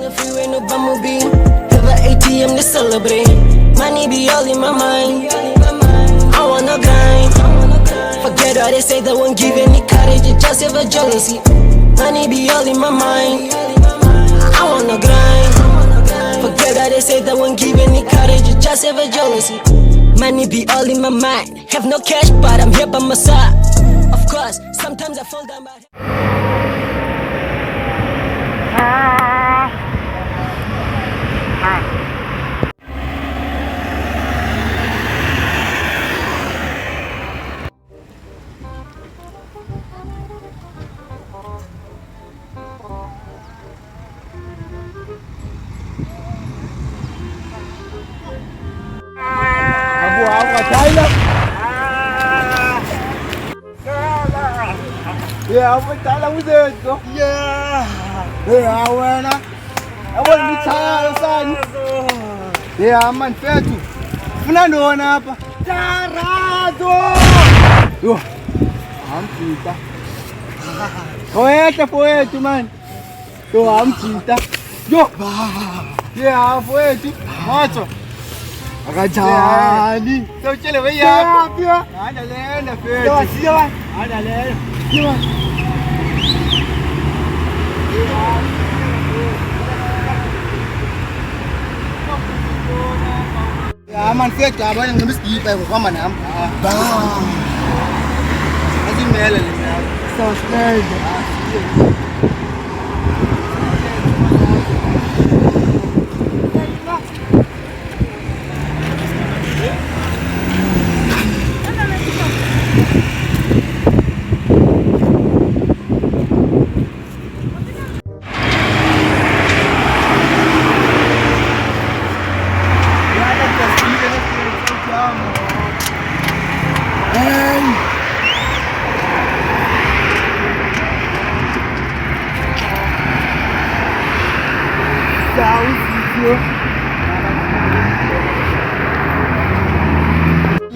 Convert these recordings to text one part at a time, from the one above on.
the freeway, no bumblebee. Have an ATM to celebrate. Money be all in my mind. I wanna grind. Forget all they say that won't give any courage. It's just ever jealousy. Money be all in my mind. I wanna grind. Forget all they say that won't give any courage. It's just ever jealousy. Money be all in my mind. Have no cash, but I'm here by my side. Of course, sometimes I fall down, but thayla. Yeah, I'm thayla with it. Yeah. Yeah, I want to try son. Yeah, man, fair to. Fulano hapa. Tarado. Yo. Amchita. Poeta man. Yo, amchita. Yo. Yeah, poeta. Macho. Akajani. Sao chele wewe yako? Pia. Analenda fair. Ndio sio. Analenda. Ndio. Ya man fiyat ka ba nang miski pa ko kama nam. Ba. Kasi mele le. So scared.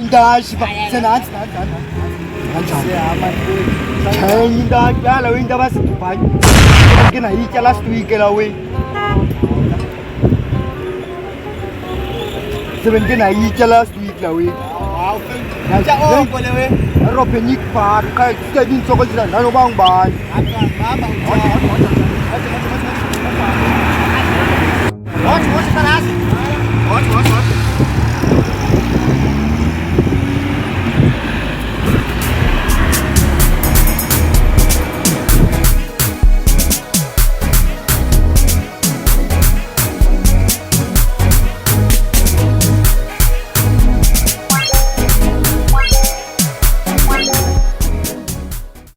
Ingah siapa? Senang. Ingah क्या लो Ingah बस भाई कि नहीं चला स्टूई के लावे सेवन के नहीं चला स्टूई के लावे जा ओ बोले वे रोपेनिक पार का दिन सोकल जिला ना नो बांग बाय